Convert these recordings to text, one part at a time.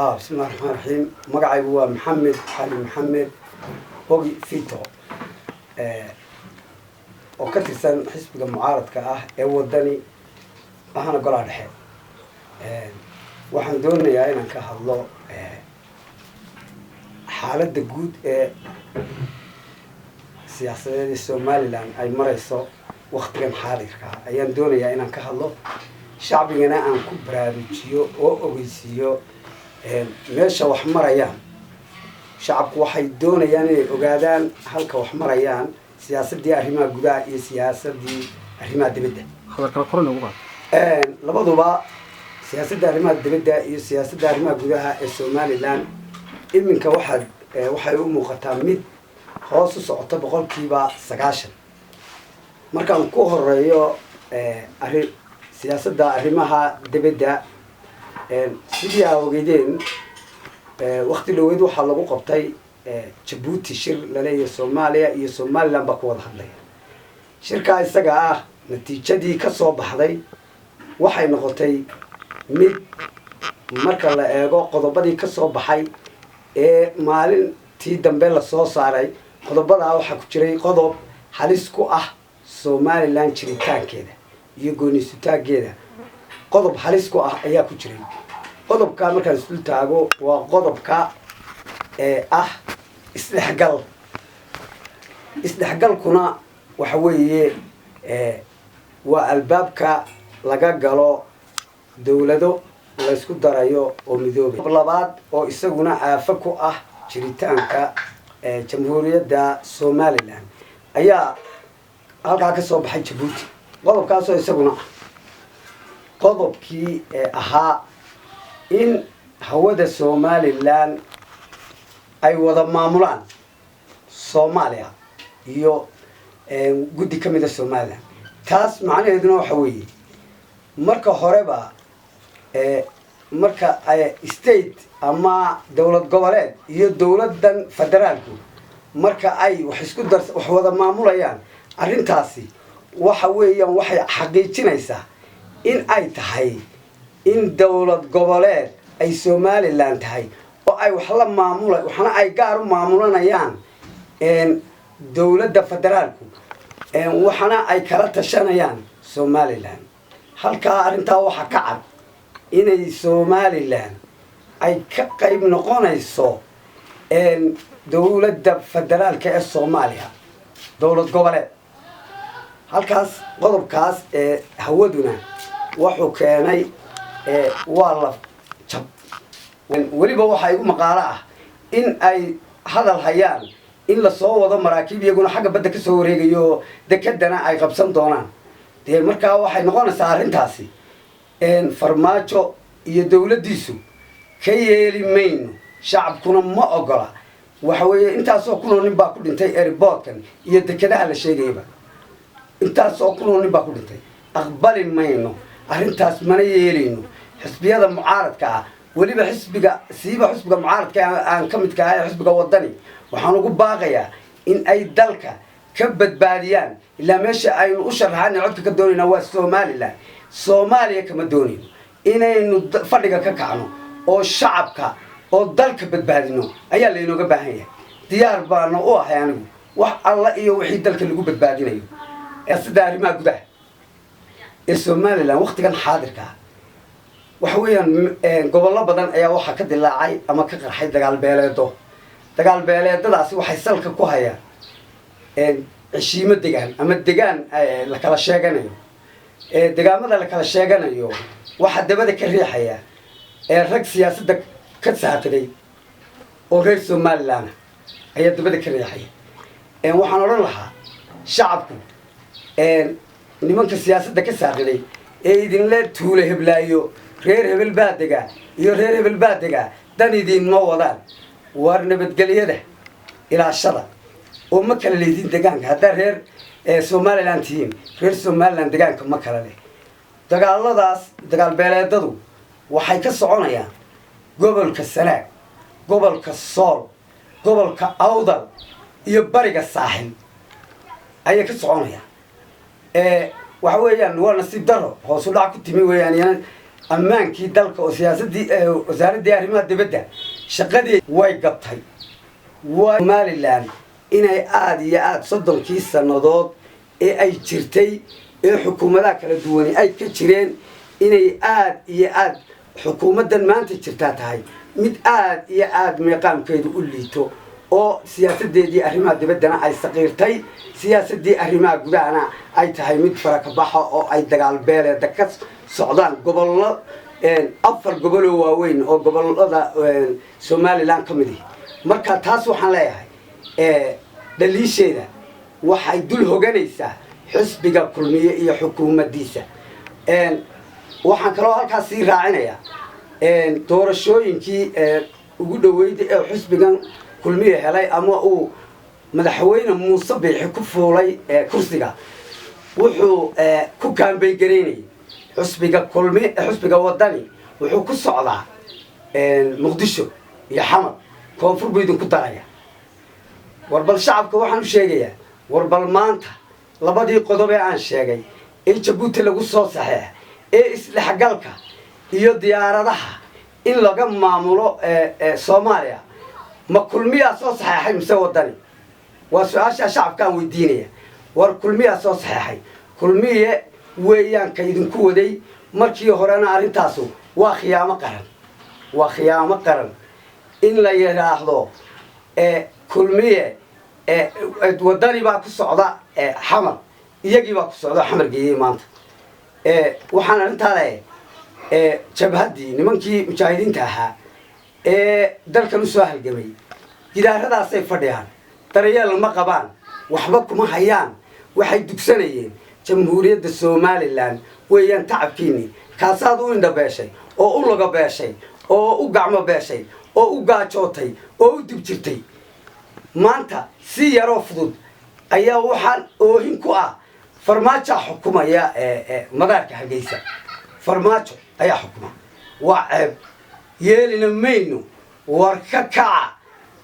بسم الله الرحمن الرحيم. مقعي هو محمد علي محمد بوغي فيتو وكترسان حسب المعارض كأه ودني أنا قول على حين waxaan doonayaa inaan ka hadlo xaaladda guud ee siyaasadeed Somaliland ay marayso waqtigan xaadirka ayaan doonayaa inaan ka hadlo shacbigana aan ku baraarujiyo oo ogeysiiyo meesha wax marayaan shacabku waxay doonayaan inay ogaadaan halka wax marayaan siyaasadii arrimaha gudaha iyo siyaasadii arrimaha dibadda labaduba siyaasadda arrimaha dibadda iyo siyaasadda arrimaha gudaha ee Somaliland iminka waxay u muuqataa mid hoos u socota 90% markaan ku horeeyo siyaasadda arrimaha dibadda sidii awgeedeen waqti dhaweyd waxa lagu qabtay Djibouti shir la leeyahay Soomaaliya iyo Somaliland ba ku wada hadlaya shirka isaga ah natiijadii ka soo baxday waxay noqotay mid marka la eego qodobadii ka soo baxay ee maalintii dambe la soo saaray qodobada waxa ku jiray qodob halis ku ah Somaliland jiritaankeeda iyo go'aansataageeda qodob halis ku ah ayaa ku jiray qodobka marka la isku taago waa qodobka isdhexgalkuna waxa weeye waa albaabka laga galo dawlado la isku darayo oo midoobay labaad oo isaguna aafa ku ah jiritaanka jamhuuriyadda Somaliland ayaa halka ka soo baxay Djibouti qodobkaas oo isaguna qodobkii ahaa in hawada Somaliland ay wada maamulaan Soomaaliya iyo guddi kamida Somaliland taas macnaheedu waxa weeye marka horeba marka ay state ama dawlad goboleed iyo dawladdan federaalku marka ay wax wada maamulayaan arintaasi waxa weeyaan waxay xaqiijinaysaa in ay tahay in dawlad goboleed ay Somaliland tahay oo ay wax la maamulaan waxna ay gaar u maamulanayaan dawladda federaalku waxna ay kala tashanayaan Somaliland halka arinta waxa ka cad inay Somaliland ay ka qayb noqonayso dawladda federaalka ee Soomaaliya dawlad goboleed halkaas qodobkaas hawaduna wuxuu keenay waa la jab waliba waxa igu maqaala ah in ay hadal hayaan in la soo wado maraakiib iyaguna xagga badda ka soo wareegayo dekadana ay qabsan doonaan markaa waxay noqonaysaa arintaasi farmaajo iyo dawladdiisu ka yeeli mayno shacabkuna ma ogola waxa weeye intaas oo kun oo nin baa ku dhintay airportkan iyo dekadaha la sheegayba intaas oo kun oo nin baa ku dhintay aqbali mayno arintaas mana yeelayno xisbiyada mucaaradka ah waliba xisbiga mucaaradka aan ka mid ka ahay xisbiga wadani waxaan ugu baaqayaa in ay dalka ka badbaadiyaan ilaa meesha aynu u sharaxaan codka ka doonayna waa Somaliland Soomaaliya kama doonayno inaynu fadhiga ka kacno oo shacabka oo dalka badbaadino ayaa la inooga baahan yahay diyaar baan u ahay anigu wax alla iyo wixii dalka lagu badbaadinayo sida arrimaha gudaha ee Somaliland waqtigan xaadirka waxa weeyaan gobollo badan ayaa waxa ka dilaacay ama ka qarxay dagaal beeleedadaasi waxay salka ku hayaan عشيمة دجان أما الدجان لكلا شاجنايو دجامة لكلا شاجنايو واحد دبده كريحة يا الرجل سياسة دك كتساعد لي وغير Somaliland هي دبده كريحة وحنا نقولها شعبكم نمك السياسة دك كتساعد لي إذن لا توله بلايو غير بالبادجة غير بالبادجة دني دين موضان ورنا بتقليه ده إلى الشرق وما كان اللي دين دجان هذا غير Somaliland تيم غير Somaliland دجان كم كلا له دجال الله داس دجال بلاد دو وحي كسرنا يا قبل كسرع قبل كالصال قبل كأوضل يبرق الساحل أي كسرنا يا وحوي يعني نور نصيب دره هو صلاح كنت مي يعني ammaankii dalka oo siyaasadii wasaaradii arrimaha dibadda shaqadii way gabtay Somaliland inay aad iyo aad 30 sanadood ee ay jirtay ee xukuumadaha kala duwan ay ka jireen inay aad iyo aad xukuumadan maanta jirtaa tahay mid aad iyo aad meeqaamkeedu u liito oo siyaasadeedii arrimaha dibaddana ay saqiirtay siyaasadii arrimaha gudahana ay tahay mid farakabaxa oo ay dagaal beeleed ka socdaan gobollo 4 gobol oo waaweyn oo gobollada Somaliland ka mid ah marka taas waxaan leeyahay daliisheeda waxay dul hoganaysaa xisbiga kulmiye iyo xukuumaddiisa waxaan kaloo halkaas sii raacinayaa doorashooyinkii ugu dhaweeyay ee xisbigan kulmiye helay ama uu madaxweyne Muuse Biixi ku fuulay kursiga wuxuu ku kaambay gareynay xisbiga kulmiye xisbiga wadani wuxuu ku socdaa Muqdisho iyo Xamar koonfur baydu ku daraya warbal shacabka waxaan u sheegayaa warbal maanta labadii qodob ee aan sheegay ee Jabuuti lagu soo saxeex ee isdhexgalka iyo diyaaradaha in laga maamulo Soomaaliya ma kulmiya soo saxeexay mise wadani waa su'aasha shacabka weydiinaya war kulmiya soo saxeexay kulmiye weeyaan ka idinku waday markii horena arintaasu waa khiyaamo qaran in la yiraahdo kulmiye wadani baa ku socda Xamar iyagii baa ku socda Xamar geeyay maanta waxaan arintaa leeyahay jabhadii nimankii mujaahidiinta ahaa dalkan u soo halgamay gidaaradaasay fadhiyaan daryeel ma qabaan waxba kuma hayaan waxay dugsanayeen jamhuuriyadda Somaliland weeyaan tacabkiini kaasaad u indha beeshay oo u laga beeshay oo u gacmo beeshay oo u gaajootay oo u dib jirtay maanta si yaro fudud ayaa waxaan oohin ku ah farmaajo xukumaya madaarka Hargeysa farmaajo ayaa xukuma waa ceeb yeelina mayno war ka kaca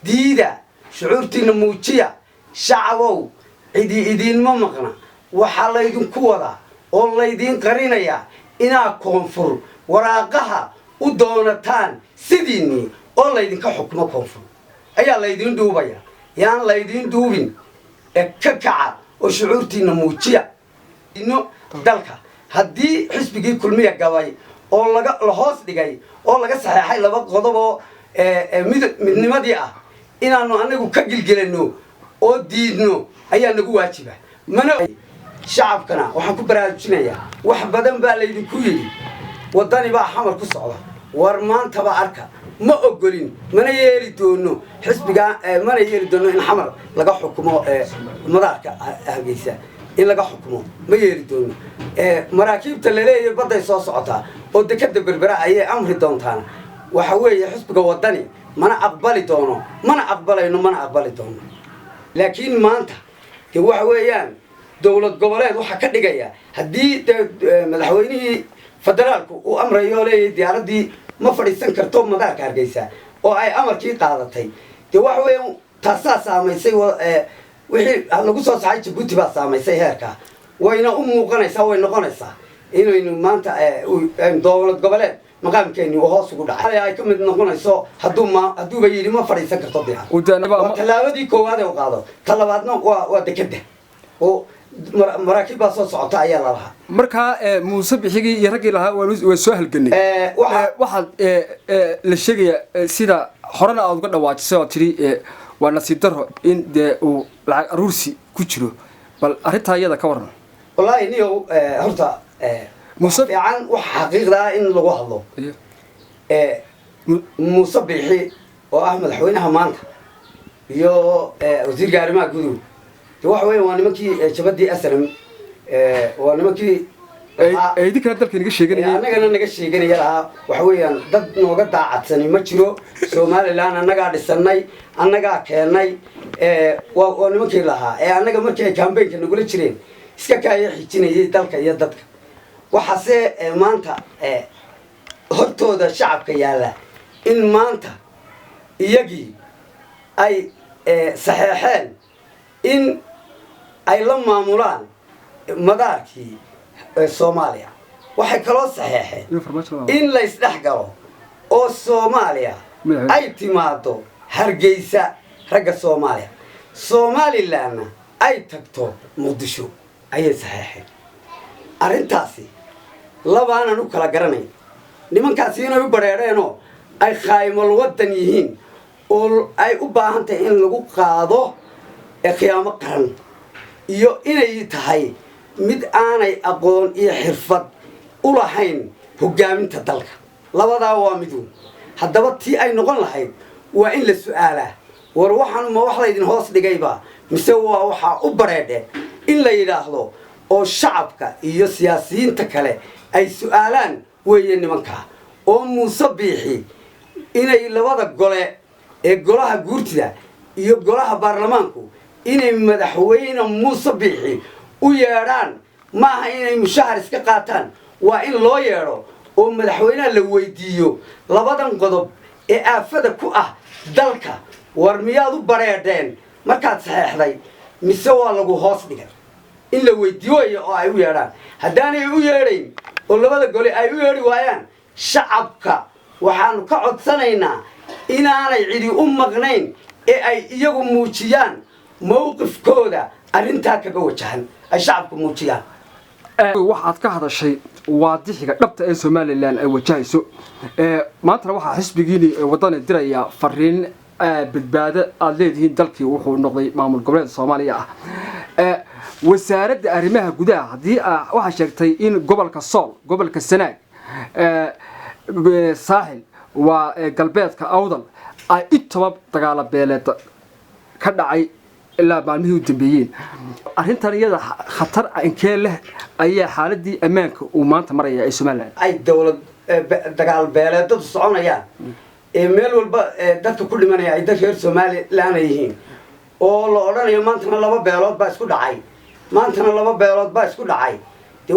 diida shucuurtiina muujiya shacabow idin ma maqna waxa la idinku wada oo la idin qarinaya inaa koonfur waraaqaha u doonataan sidiini oo la idinka xukumo koonfur ayaa la idin duubaya yaan la idin duubin ka kaca oo shucuurtiina muujiya ino dalka haddii xisbigii kulmiye gabay oo la hoos dhigay oo laga saxeexay laba qodob oo midnimadii ah inaanu anagu ka gilgelano oo diidno ayaa nagu waajiba mana shacabkana waxaan ku baraarujinayaa wax badan baa la idinku yiri wadani baa Xamar ku socda war maanta ba arka ma ogolin mana yeeli doono xisbiga mana yeeli doono in Xamar laga xukumo madaarka Hargeysa in laga xukumo ma yeeli doono maraakiibta la leeyahay baday soo socota oo dekada berbera ay amri doontaan waxa weeye xisbiga wadani mana aqbali doono mana aqbali doono laakiin maanta waxa weeyaan dawlad goboleed waxa ka dhigaya hadii madaxweynihii federaalku uu amrayo leeyahay diyaaradii ma fadhiisan karto madaarka Hargeysa oo ay amarkii qaadatay waxa weeyaan taasaa saameysay wixii lagu soo saxay Jabuuti baa saameysay heerka wayna u muuqanaysaa way noqonaysaa inaynu maanta dawlad goboleed maqaamkeeni oo hoos ugu dhacay ay ka mid noqonayso hadduu ba yiri ma fadhiisan karto diyaar talaabadii koowaad ee qaado talabaadna waa dekada oo maraakiib baa soo socota ayaa la lahaa marka Muuse Biixi iyo ragii lahaa waa soo halganay waxa la sheegaya sida horena aad uga dhawaajisay oo tiri waa nasiib daro in uu lacag aruursi ku jiro bal arinta iyada ka waran wallahi niyo horta Muuse fiican wax xaqiiqda in lagu hadlo Muuse Biixi oo ah madaxweynaha maanta iyo wasiirka arrimaha gudaha waxa weeyaan waa nimankii jabadii asram waa nimankii ay idinka dalka naga sheeganayeen annagana naga sheeganayeen waxa weeyaan dad nooga daacadsan ma jiro Somaliland annaga dhisanay annaga keenay waa nimankii lahaa annaga markii campaign-ka nagula jireen iska kaaya xijinayay dalka iyo dadka waxaase maanta hortooda shacabka yaala in maanta iyagii ay saxeexeen in ay la maamulaan madaarkii Soomaaliya waxay kaloo saxeexeen in la isdhex galo oo Soomaaliya ay timaado Hargeysa ragga Soomaaliya Somaliland ay tagto Muqdisho ayay saxeexeen arrintaasi labaanan u kala garanay nimankaasi inay u bareereenoo ay khaymal wadan yihiin oo ay u baahan tahay in lagu qaado qiyaamo qaran iyo inay tahay mid aanay aqoon iyo xirfad u lahayn hogaaminta dalka labadaa waa midu haddaba tii ay noqon lahayd waa in la su'aalaa war waxaan ma wax la idin hoos dhigayba mise waa waxa u bareedhe in la yiraahdo oo shacabka iyo siyaasiyiinta kale ay su'aalaan weeye nimanka oo Muuse Biixi inay labada gole ee golaha guurtida iyo golaha baarlamaanku inay madaxweyne Muuse Biixi u yeedhaan maaha inay mushahar iska qaataan waa in loo yeedho oo madaxweynaha la weydiiyo labadan qodob ee aafada ku ah dalka war miyaad u bareedeen markaad saxeexday mise waa lagu hoos dhigay in la weydiiyo oo ay u yeedhaan haddaanay u yeedhayn oo labada gole ay u yeedhi waayaan shacabka waxaanu ka codsanaynaa inaanay cidi u maqnayn ee ay iyagu muujiyaan mowqifkooda arrintaa kaga wajahan ay shacabku muujiyaan waxaad ka hadashay waadixiga dhabta ee Somaliland ay wajahayso maanta waxa xisbigiini wadana diraya fariin badbaado aad leedihiin dalkii wuxuu noqday maamul goboleed Soomaaliya ah wasaaradda arrimaha gudaha hadii waxa sheegtay in gobolka Sool gobolka Sanaag saaxil waa galbeedka Awdal ay intaba dagaal beeleed ka dhacay ilaa maalmihii u dambeeyeen arrintan iyada khatar inkee leh ayaa xaaladii ammaanka uu maanta maraya ee Somaliland ay dawlad dagaal beeleedadu soconayaan meel walba dadka ku dhimanaya ay dad reer Somaliland yihiin oo la oranayo maantana laba beelood baa isku dhacay maantana laba beelood baa isku dhacay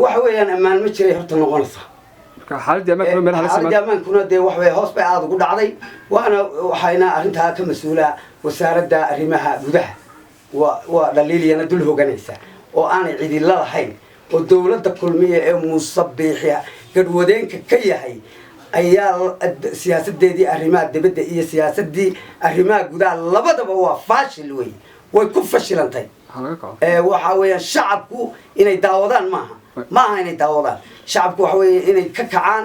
waxa weeyaan ammaan ma jiray horta noqonaysa xaaladii ammaanka meel halis xaaladii ammaankuna wax way hoos bay aad ugu dhacday waxayna arrintaa ka mas'uula wasaaradda arrimaha gudaha waa dhaliiliyana dul hoganaysa oo aanay cidi la lahayn oo dawladda kulmiye ee Muuse Biixi gadwadeenka ka yahay ayaa siyaasadeedii arrimaha dibadda iyo siyaasadii arrimaha gudaha labadaba waa faashil way ku fashilantay waxa weeyaan shacabku inay daawadaan maaha inay daawadaan shacabku waxa weeye inay ka kacaan